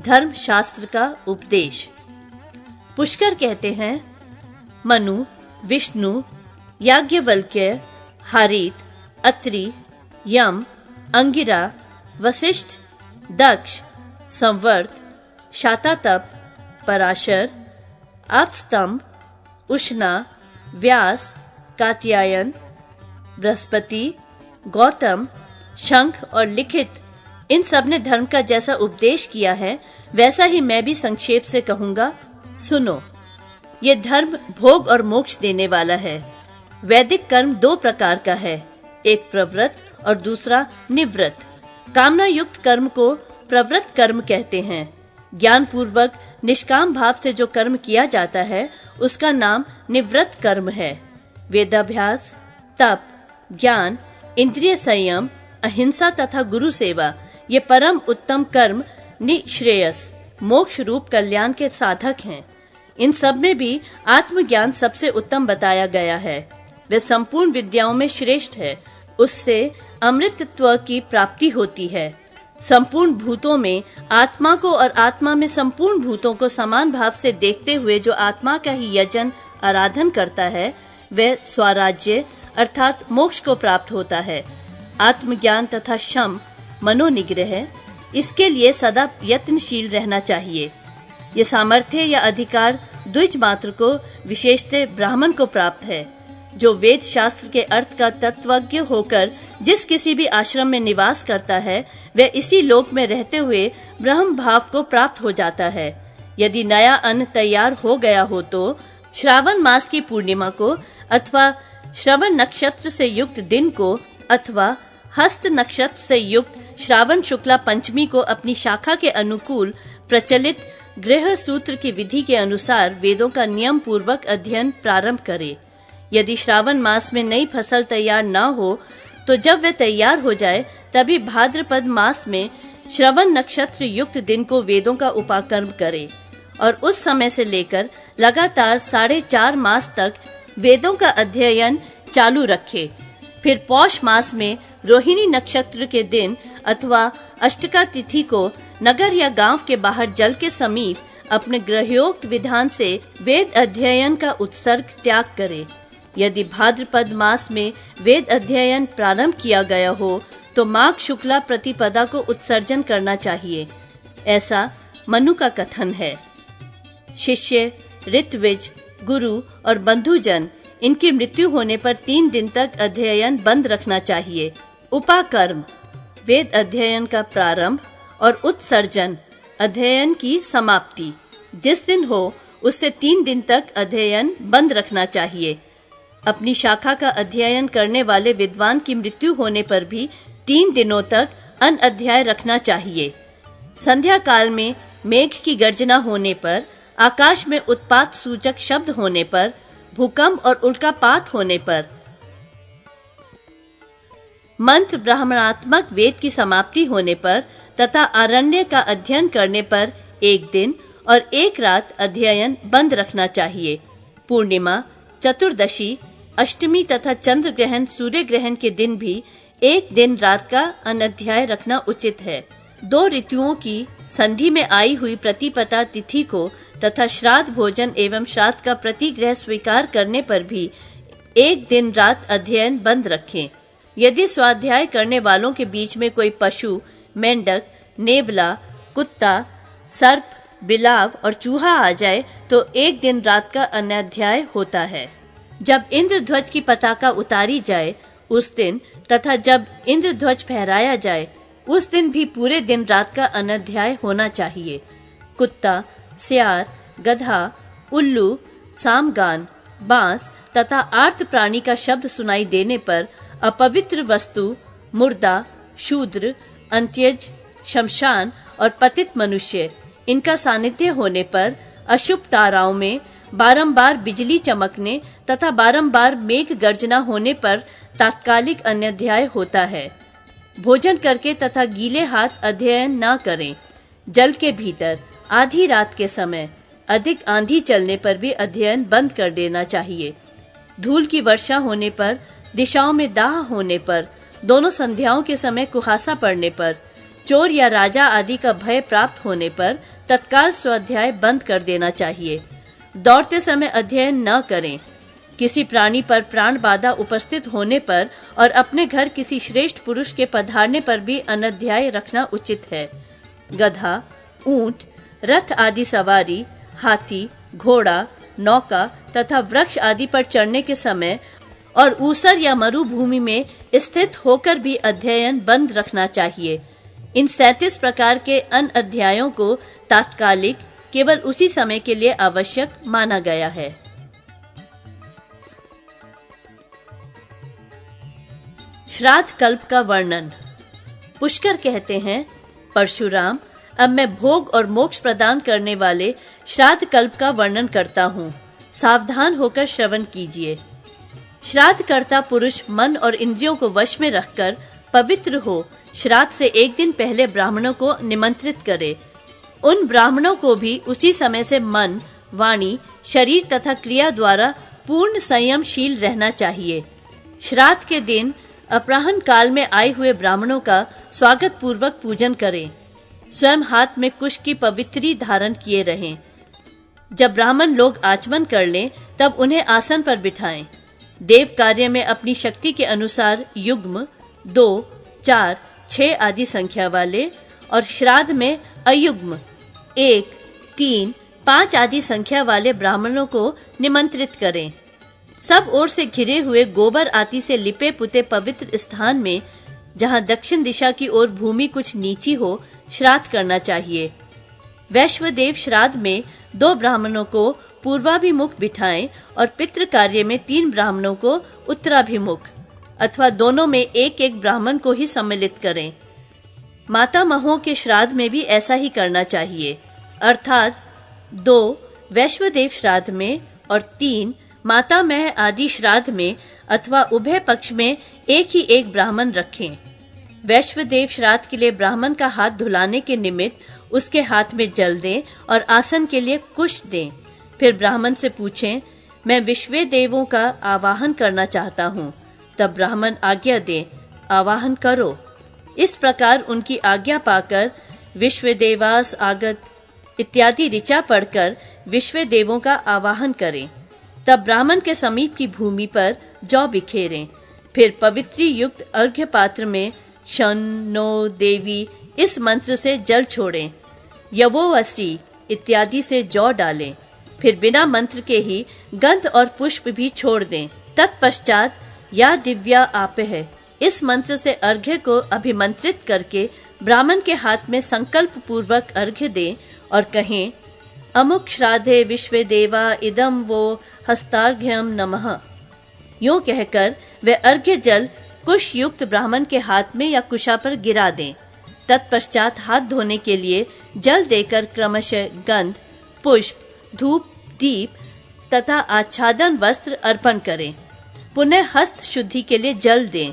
धर्म शास्त्र का उपदेश। पुष्कर कहते हैं, मनु, विष्णु, याज्ञवल्क्य, हारीत, अत्रि, यम, अंगिरा, वशिष्ठ, दक्ष, संवर्त, शातातप, पराशर, आपस्तंभ, उष्णा, व्यास, कात्यायन, बृहस्पति, गौतम, शंख और लिखित, इन सब ने धर्म का जैसा उपदेश किया है वैसा ही मैं भी संक्षेप से कहूंगा। सुनो, ये धर्म भोग और मोक्ष देने वाला है। वैदिक कर्म दो प्रकार का है, एक प्रवृत्त और दूसरा निवृत्त। कामना युक्त कर्म को प्रवृत्त कर्म कहते हैं। ज्ञान पूर्वक निष्काम भाव से जो कर्म किया जाता है उसका नाम निवृत्त कर्म है। वेदाभ्यास, तप, ज्ञान, इंद्रिय संयम, अहिंसा तथा गुरु सेवा ये परम उत्तम कर्म निश्रेयस मोक्ष रूप कल्याण के साधक हैं। इन सब में भी आत्मज्ञान सबसे उत्तम बताया गया है। वे संपूर्ण विद्याओं में श्रेष्ठ है। उससे अमृतत्व की प्राप्ति होती है। संपूर्ण भूतों में आत्मा को और आत्मा में संपूर्ण भूतों को समान भाव से देखते हुए जो आत्मा का ही यजन आराधन करता है वह स्वराज्य अर्थात मोक्ष को प्राप्त होता है। आत्मज्ञान तथा शम मनोनिग्रह, इसके लिए सदा यत्नशील रहना चाहिए। ये सामर्थ्य या अधिकार द्विज मात्र को विशेषतः ब्राह्मण को प्राप्त है, जो वेद शास्त्र के अर्थ का तत्वज्ञ होकर जिस किसी भी आश्रम में निवास करता है वह इसी लोक में रहते हुए ब्रह्म भाव को प्राप्त हो जाता है। यदि नया अन्न तैयार हो गया हो तो श्रावण मास की पूर्णिमा को अथवा श्रवण नक्षत्र से युक्त दिन को अथवा हस्त नक्षत्र से युक्त श्रावण शुक्ला पंचमी को अपनी शाखा के अनुकूल प्रचलित गृह सूत्र की विधि के अनुसार वेदों का नियम पूर्वक अध्ययन प्रारंभ करे। यदि श्रावण मास में नई फसल तैयार न हो तो जब वह तैयार हो जाए तभी भाद्रपद मास में श्रवण नक्षत्र युक्त दिन को वेदों का उपाकर्म करे और उस समय से लेकर लगातार 4.5 मास तक वेदों का अध्ययन चालू रखे। फिर पौष मास में रोहिणी नक्षत्र के दिन अथवा अष्टका तिथि को नगर या गांव के बाहर जल के समीप अपने ग्रहोक्त विधान से वेद अध्ययन का उत्सर्ग त्याग करे। यदि भाद्रपद मास में वेद अध्ययन प्रारंभ किया गया हो तो माघ शुक्ला प्रतिपदा को उत्सर्जन करना चाहिए। ऐसा मनु का कथन है। शिष्य, ऋत्विज, गुरु और बंधुजन इनकी मृत्यु होने पर 3 दिन तक अध्ययन बंद रखना चाहिए। उपाकर्म, वेद अध्ययन का प्रारंभ और उत्सर्जन, अध्ययन की समाप्ति, जिस दिन हो उससे 3 दिन तक अध्ययन बंद रखना चाहिए। अपनी शाखा का अध्ययन करने वाले विद्वान की मृत्यु होने पर भी 3 दिनों तक अनअध्याय रखना चाहिए। संध्या काल में मेघ की गर्जना होने पर, आकाश में उत्पात सूचक शब्द होने पर, भूकंप और उल्कापात होने पर, मंत्र ब्राह्मणात्मक वेद की समाप्ति होने पर तथा आरण्य का अध्ययन करने पर 1 दिन और 1 रात अध्ययन बंद रखना चाहिए। पूर्णिमा, चतुर्दशी, अष्टमी तथा चंद्र ग्रहण, सूर्य ग्रहण के दिन भी 1 दिन रात का अनध्याय रखना उचित है। 2 ऋतुओं की संधि में आई हुई प्रतिपदा तिथि को तथा श्राद्ध भोजन एवं श्राद्ध का प्रतिग्रह स्वीकार करने पर भी 1 दिन रात अध्ययन बंद रखें। यदि स्वाध्याय करने वालों के बीच में कोई पशु, मेंढक, नेवला, कुत्ता, सर्प, बिलाव और चूहा आ जाए तो 1 दिन रात का अनध्याय होता है। जब इंद्रध्वज की पताका उतारी जाए उस दिन तथा जब इंद्रध्वज फहराया जाए उस दिन भी पूरे दिन रात का अनध्याय होना चाहिए। कुत्ता, सियार, गधा, उल्लू, सामगान, बांस तथा आर्त प्राणी का शब्द सुनाई देने पर अपवित्र वस्तु, मुर्दा, शूद्र, अंत्यज, शमशान और पतित मनुष्य, इनका सानिध्य होने पर, अशुभ ताराओं में बारंबार बिजली चमकने तथा बारंबार मेघ गर्जना होने पर तात्कालिक अनध्याय होता है। भोजन करके तथा गीले हाथ अध्ययन न करें। जल के भीतर आधी रात के समय अधिक आंधी चलने पर भी अध्ययन बंद कर देना चाहिए। धूल की वर्षा होने पर, दिशाओं में दाह होने पर, दोनों संध्याओं के समय कुहासा पड़ने पर, चोर या राजा आदि का भय प्राप्त होने पर तत्काल स्वाध्याय बंद कर देना चाहिए। दौड़ते समय अध्ययन न करें। किसी प्राणी पर प्राण बाधा उपस्थित होने पर और अपने घर किसी श्रेष्ठ पुरुष के पधारने पर भी अनध्याय रखना उचित है। गधा, ऊंट, रथ आदि सवारी, हाथी, घोड़ा, नौका तथा वृक्ष आदि पर चढ़ने के समय और ऊसर या मरुभूमि में स्थित होकर भी अध्ययन बंद रखना चाहिए। इन 37 प्रकार के अनअध्यायों को तात्कालिक केवल उसी समय के लिए आवश्यक माना गया है। श्राद्ध कल्प का वर्णन। पुष्कर कहते हैं, परशुराम, अब मैं भोग और मोक्ष प्रदान करने वाले श्राद्ध कल्प का वर्णन करता हूँ। सावधान होकर श्रवण कीजिए। श्राद्ध करता पुरुष मन और इंद्रियों को वश में रखकर पवित्र हो श्राद्ध से एक दिन पहले ब्राह्मणों को निमंत्रित करे। उन ब्राह्मणों को भी उसी समय से मन, वाणी, शरीर तथा क्रिया द्वारा पूर्ण संयमशील रहना चाहिए। श्राद्ध के दिन अपराह्न काल में आए हुए ब्राह्मणों का स्वागत पूर्वक पूजन करें। स्वयं हाथ में कुश की पवित्री धारण किए रहें। जब ब्राह्मण लोग आचमन कर लें तब उन्हें आसन पर बिठाएं। देव कार्य में अपनी शक्ति के अनुसार युग्म, 2, 4, 6 आदि संख्या वाले और श्राद्ध में अयुग्म 1, 3, 5 आदि संख्या वाले ब्राह्मणों को निमंत्रित करें। सब ओर से घिरे हुए गोबर आदि से लिपे पुते पवित्र स्थान में, जहां दक्षिण दिशा की ओर भूमि कुछ नीची हो, श्राद्ध करना चाहिए। वैश्वदेव श्राद्ध में 2 ब्राह्मणों को पूर्वाभिमुख बिठाएं और पितृ कार्य में 3 ब्राह्मणों को उत्तराभिमुख अथवा दोनों में एक एक ब्राह्मण को ही सम्मिलित करें। मातामहों के श्राद्ध में भी ऐसा ही करना चाहिए, अर्थात 2 वैश्वदेव श्राद्ध में और 3 मातामह आदि श्राद्ध में अथवा उभय पक्ष में एक ही एक ब्राह्मण रखें। वैश्वदेव श्राद्ध के लिए ब्राह्मण का हाथ धुलाने के निमित्त उसके हाथ में जल दें और आसन के लिए कुश दें। फिर ब्राह्मण से पूछें, मैं विश्व देवों का आवाहन करना चाहता हूँ। तब ब्राह्मण आज्ञा दे, आवाहन करो। इस प्रकार उनकी आज्ञा पाकर विश्व देवास आगत इत्यादि ऋचा पढ़कर विश्व देवों का आवाहन करें। तब ब्राह्मण के समीप की भूमि पर जौ बिखेरें। फिर पवित्री युक्त अर्घ्य पात्र में शन्नो देवी इस मंत्र से जल छोड़ें। यवोवसी इत्यादि से जौ डालें। फिर बिना मंत्र के ही गंध और पुष्प भी छोड़ दें। तत्पश्चात या दिव्या आपह इस मंत्र से अर्घ्य को अभिमंत्रित करके ब्राह्मण के हाथ में संकल्प पूर्वक अर्घ्य दें और कहें, अमुक श्राद्धे विश्व देवा इदम वो हस्तार्घ्यम नमः। यूं कहकर वे अर्घ्य जल कुश युक्त ब्राह्मण के हाथ में या कुशा पर गिरा दें। तत्पश्चात हाथ धोने के लिए जल देकर क्रमशः गंध, पुष्प, धूप, दीप तथा आच्छादन वस्त्र अर्पण करें। पुनः हस्त शुद्धि के लिए जल दें।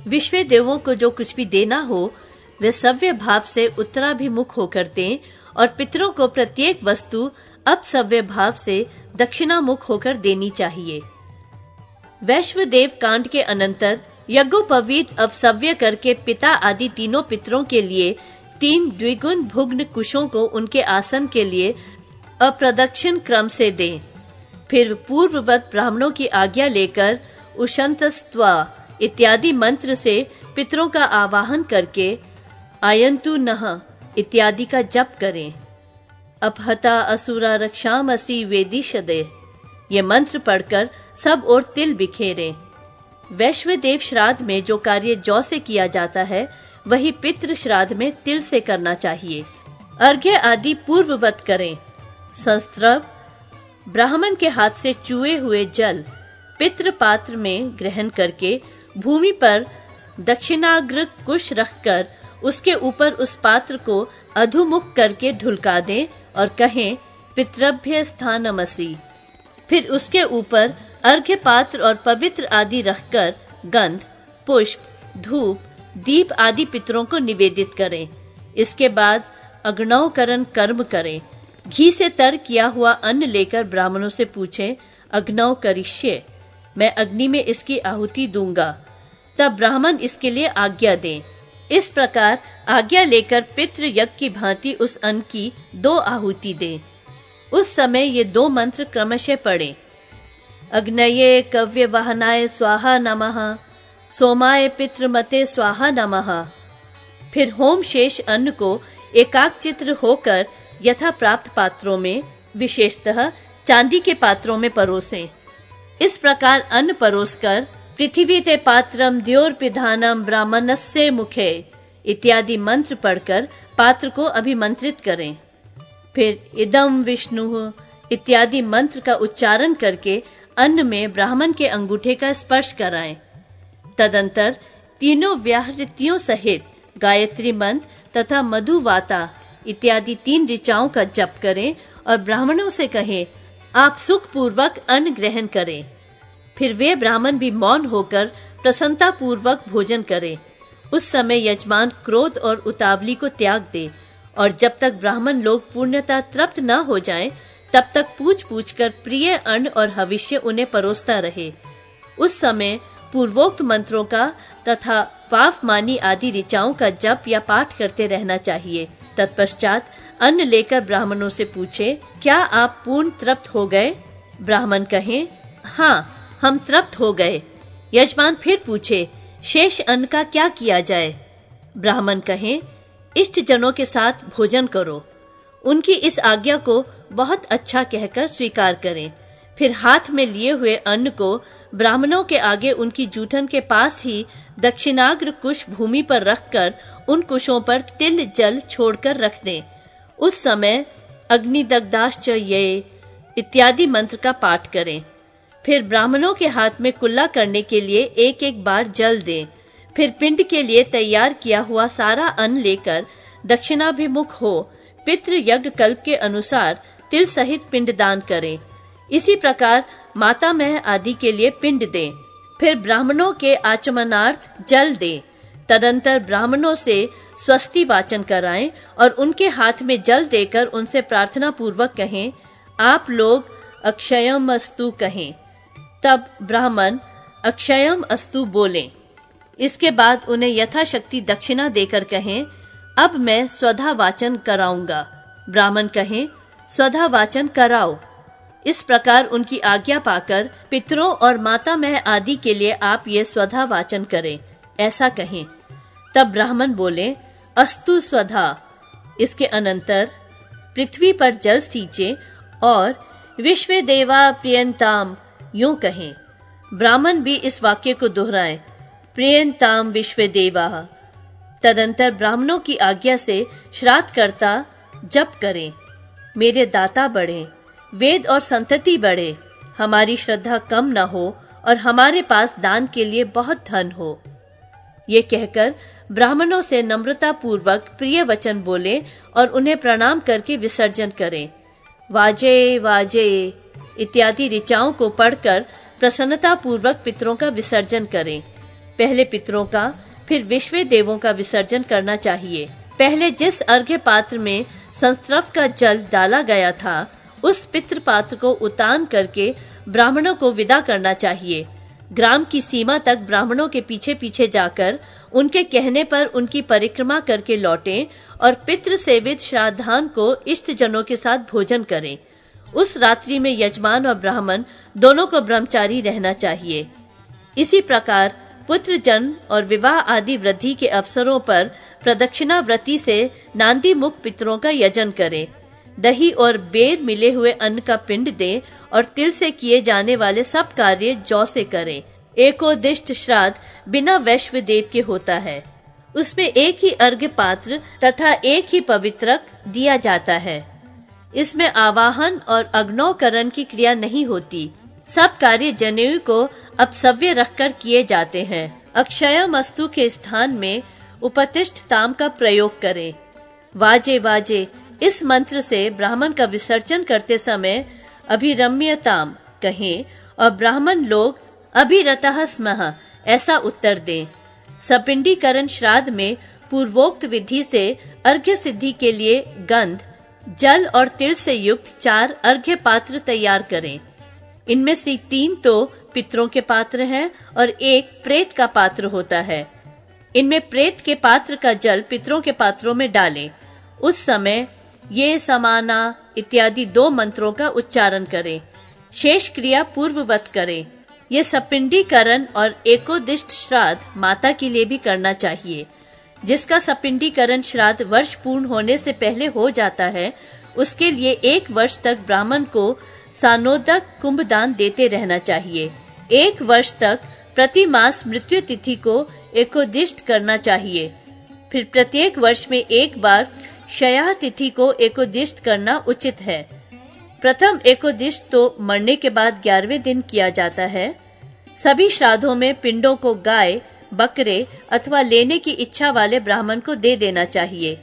विश्व देवों को जो कुछ भी देना हो वे सव्य भाव से उत्तराभिमुख होकर दें और पितरों को प्रत्येक वस्तु अपसव्य भाव से दक्षिणामुख होकर देनी चाहिए। वैश्वदेव कांड के अनंतर यज्ञोपवीत अवसव्य करके पिता आदि तीनों पितरों के लिए 3 द्विगुण भुग्न कुशों को उनके आसन के लिए अप्रदक्षिण क्रम से दें। फिर पूर्ववत ब्राह्मणों की आज्ञा लेकर उशंतस्त्वा इत्यादि मंत्र से पितरों का आवाहन करके आयंतु नः इत्यादि का जप करें। अपहता असुरा रक्षामसि वेदिशदे ये मंत्र पढ़कर सब ओर तिल बिखेरें। वैश्वदेव श्राद्ध में जो कार्य जौ से किया जाता है वही पितृ श्राद्ध में तिल से करना चाहिए। अर्घ्य आदि पूर्ववत करें। संस्त्रव ब्राह्मण के हाथ से चुए हुए जल पितृ पात्र में ग्रहण करके भूमि पर दक्षिणाग्र कुश रखकर उसके ऊपर उस पात्र को अधोमुख करके ढुलका दें और कहें, पितृभ्य स्थानमसि। फिर उसके ऊपर अर्घ्य पात्र और पवित्र आदि रखकर गंध, पुष्प, धूप, दीप आदि पितरों को निवेदित करें। इसके बाद अग्नौकरण कर्म करें। घी से तर किया हुआ अन्न लेकर ब्राह्मणों से पूछें, अग्नौ करिष्ये, मैं अग्नि में इसकी आहुति दूंगा। तब ब्राह्मण इसके लिए आज्ञा दें। इस प्रकार आज्ञा लेकर पितृ यज्ञ की भांति उस अन्न की 2 आहुति दें। उस समय ये 2 मंत्र क्रमशः पढ़ें। अग्नये कव्य वाहनाय स्वाहा नमः, सोमाय पितृमते स्वाहा नमः। फिर होम शेष अन्न को एकाग्रचित्र होकर यथा प्राप्त पात्रों में, विशेषतः चांदी के पात्रों में परोसें। इस प्रकार अन्न परोसकर पृथ्वी ते पात्रम द्योर्पिधानम ब्राह्मणस्य मुखे इत्यादि मंत्र पढ़कर पात्र को अभिमंत्रित करें। फिर इदम विष्णु इत्यादि मंत्र का उच्चारण करके अन्न में ब्राह्मण के अंगूठे का स्पर्श कराएं। तदंतर तीनों व्याहृतियों सहित गायत्री मंत्र तथा मधुवाता इत्यादि 3 ऋचाओं का जप करें और ब्राह्मणों से कहें, आप सुखपूर्वक अन्न ग्रहण करें। फिर वे ब्राह्मण भी मौन होकर प्रसन्नता पूर्वक भोजन करें। उस समय यजमान क्रोध और उतावली को त्याग दे और जब तक ब्राह्मण लोग पूर्णतः तृप्त न हो जाएं, तब तक पूछ पूछ कर प्रिय अन्न और हविष्य उन्हें परोसता रहे। उस समय पूर्वोक्त मंत्रों का तथा पावमानी आदि ऋचाओं का जप या पाठ करते रहना चाहिए। तत्पश्चात अन्न लेकर ब्राह्मणों से पूछे, क्या आप पूर्ण तृप्त हो गए? ब्राह्मण कहें, हाँ, हम तृप्त हो गए। यजमान फिर पूछे, शेष अन्न का क्या किया जाए? ब्राह्मण कहें, इष्ट जनों के साथ भोजन करो। उनकी इस आज्ञा को बहुत अच्छा कहकर स्वीकार करें। फिर हाथ में लिए हुए अन्न को ब्राह्मणों के आगे उनकी जूठन के पास ही दक्षिणाग्र कुश भूमि पर रखकर उन कुशों पर तिल जल छोड़कर रख दें। उस समय अग्निदग्धाश्च ये इत्यादि मंत्र का पाठ करें। फिर ब्राह्मणों के हाथ में कुल्ला करने के लिए 1-1 बार जल दें। फिर पिंड के लिए तैयार किया हुआ सारा अन्न लेकर दक्षिणाभिमुख हो पितृ यज्ञ कल्प के अनुसार तिल सहित पिंड दान करें। इसी प्रकार मातामह आदि के लिए पिंड दें। फिर ब्राह्मणों के आचमनार्थ जल दें। तदंतर ब्राह्मणों से स्वस्ति वाचन कराएं और उनके हाथ में जल देकर उनसे प्रार्थना पूर्वक कहें, आप लोग अक्षयम अस्तु कहें। तब ब्राह्मण अक्षयम अस्तु बोलें। इसके बाद उन्हें यथाशक्ति दक्षिणा देकर कहें, अब मैं स्वधा वाचन कराऊंगा। ब्राह्मण कहें, स्वधा वाचन कराओ। इस प्रकार उनकी आज्ञा पाकर पितरों और मातामह आदि के लिए आप ये स्वधा वाचन करें, ऐसा कहें। तब ब्राह्मण बोले, अस्तु स्वधा। इसके अनंतर पृथ्वी पर जल सींचे और विश्व देवा प्रियंताम यूं कहें। ब्राह्मण भी इस वाक्य को दोहराएं, प्रियंताम विश्व देवा। तदंतर ब्राह्मणों की आज्ञा से श्राद्ध करता जप करें, मेरे दाता बढ़े, वेद और संतति बढ़े, हमारी श्रद्धा कम न हो और हमारे पास दान के लिए बहुत धन हो। ये कहकर ब्राह्मणों से नम्रता पूर्वक प्रिय वचन बोले और उन्हें प्रणाम करके विसर्जन करें। वाजे वाजे इत्यादि ऋचाओं को पढ़कर प्रसन्नता पूर्वक पितरों का विसर्जन करें। पहले पितरों का, फिर विश्व देवों का विसर्जन करना चाहिए। पहले जिस अर्घ्य पात्र में संस्त्रव का जल डाला गया था, उस पितृ पात्र को उतान करके ब्राह्मणों को विदा करना चाहिए। ग्राम की सीमा तक ब्राह्मणों के पीछे पीछे जाकर उनके कहने पर उनकी परिक्रमा करके लौटें और पितृ सेवित श्राद्धान को इष्ट जनों के साथ भोजन करें। उस रात्रि में यजमान और ब्राह्मण दोनों को ब्रह्मचारी रहना चाहिए। इसी प्रकार पुत्र जन्म और विवाह आदि वृद्धि के अवसरों पर प्रदक्षिणा व्रती से नांदी मुख पितरों का यजन करें। दही और बेर मिले हुए अन्न का पिंड दें और तिल से किए जाने वाले सब कार्य जौ से करें। एकोदिष्ट श्राद्ध बिना वैश्व देव के होता है। उसमें एक ही अर्घ्य पात्र तथा एक ही पवित्रक दिया जाता है। इसमें आवाहन और अग्नौकरण की क्रिया नहीं होती। सब कार्य जनेऊ को अपसव्य रखकर किए जाते हैं। अक्षयमस्तु के स्थान में उपतिष्ठ ताम का प्रयोग करें। वाजे वाजे इस मंत्र से ब्राह्मण का विसर्जन करते समय अभिरम्यताम कहें और ब्राह्मण लोग अभिरतः स्मः ऐसा उत्तर दें। सपिंडीकरण श्राद्ध में पूर्वोक्त विधि से अर्घ्य सिद्धि के लिए गंध, जल और तिल से युक्त 4 अर्घ्य पात्र तैयार करें। इनमें से 3 तो पितरों के पात्र हैं और 1 प्रेत का पात्र होता है। इनमें प्रेत के पात्र का जल पितरों के पात्रों में डालें। उस समय ये समाना इत्यादि 2 मंत्रों का उच्चारण करें। शेष क्रिया पूर्ववत करें। ये सपिंडीकरण और एकोदिष्ट श्राद्ध माता के लिए भी करना चाहिए। जिसका सपिंडीकरण श्राद्ध वर्ष पूर्ण होने से पहले हो जाता है, उसके लिए 1 वर्ष तक ब्राह्मण को सानोदक कुंभदान देते रहना चाहिए। 1 वर्ष तक प्रति मास मृत्यु तिथि को एकोदिष्ट करना चाहिए। फिर प्रत्येक वर्ष में 1 बार क्षया तिथि को एकोदिष्ट करना उचित है। प्रथम एकोदिष्ट तो मरने के बाद 11वें दिन किया जाता है। सभी श्राद्धों में पिंडों को गाय, बकरे अथवा लेने की इच्छा वाले ब्राह्मण को दे देना चाहिए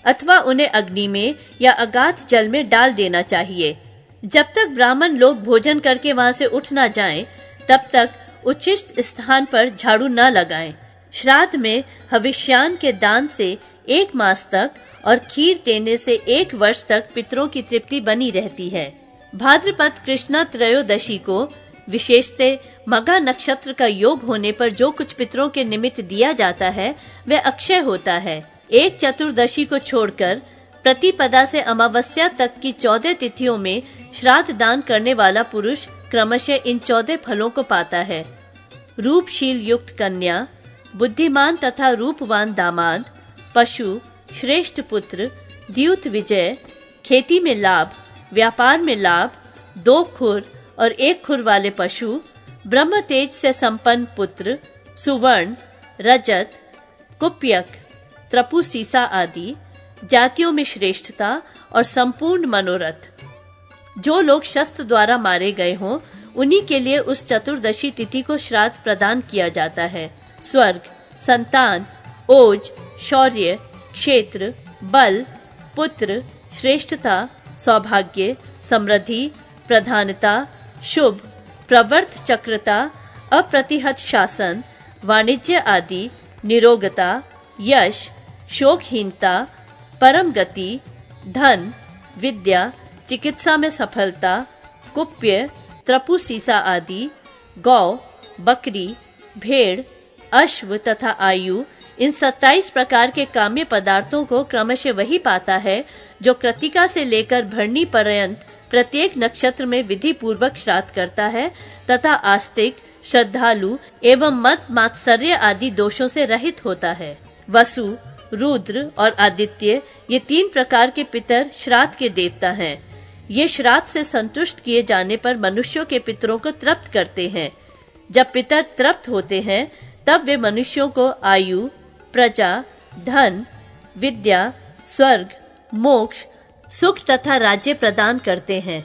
अथवा उन्हें अग्नि में या अगाध जल में डाल देना चाहिए। जब तक ब्राह्मण लोग भोजन करके वहां से उठ न जाएं, तब तक उचित स्थान पर झाड़ू न लगाएं। श्राद्ध में हविष्यान के दान से 1 मास तक और खीर देने से 1 वर्ष तक पितरों की तृप्ति बनी रहती है। भाद्रपद कृष्णा त्रयोदशी को विशेषतः मघा नक्षत्र का योग होने पर जो कुछ पितरों के निमित्त दिया जाता है वह अक्षय होता है। 1 चतुर्दशी को छोड़कर प्रतिपदा से अमावस्या तक की 14 तिथियों में श्राद्ध दान करने वाला पुरुष क्रमशः इन 14 फलों को पाता है। रूपशील युक्त कन्या, बुद्धिमान तथा रूपवान दामाद, पशु, श्रेष्ठ पुत्र, द्यूत विजय, खेती में लाभ, व्यापार में लाभ, 2 खुर और 1 खुर वाले पशु, ब्रह्म तेज से संपन्न पुत्र, सुवर्ण, रजत, कुप्यक, त्रपु सीसा आदि, जातियों में श्रेष्ठता और संपूर्ण मनोरथ। जो लोग शस्त्र द्वारा मारे गए हों, उन्हीं के लिए उस चतुर्दशी तिथि को श्राद्ध प्रदान किया जाता है। स्वर्ग, संतान, ओज, शौर्य, क्षेत्र, बल, पुत्र, श्रेष्ठता, सौभाग्य, समृद्धि, प्रधानता, शुभ, प्रवर्त चक्रता, अप्रतिहत शासन, वाणिज्य आदि, निरोगता, यश, शोकहीनता, परम गति, धन, विद्या, चिकित्सा में सफलता, कुप्य, त्रपु सीसा आदि, गौ, बकरी, भेड़, अश्व तथा आयु, इन 27 प्रकार के काम्य पदार्थों को क्रमशः वही पाता है जो कृतिका से लेकर भरणी पर्यंत प्रत्येक नक्षत्र में विधि पूर्वक श्राद्ध करता है तथा आस्तिक, श्रद्धालु एवं मत मात्सर्य आदि दोषों से रहित होता है। वसु, रुद्र और आदित्य ये 3 प्रकार के पितर श्राद्ध के देवता हैं। ये श्राद्ध से संतुष्ट किए जाने पर मनुष्यों के पितरों को तृप्त करते हैं। जब पितर तृप्त होते हैं तब वे मनुष्यों को आयु, प्रजा, धन, विद्या, स्वर्ग, मोक्ष, सुख तथा राज्य प्रदान करते हैं।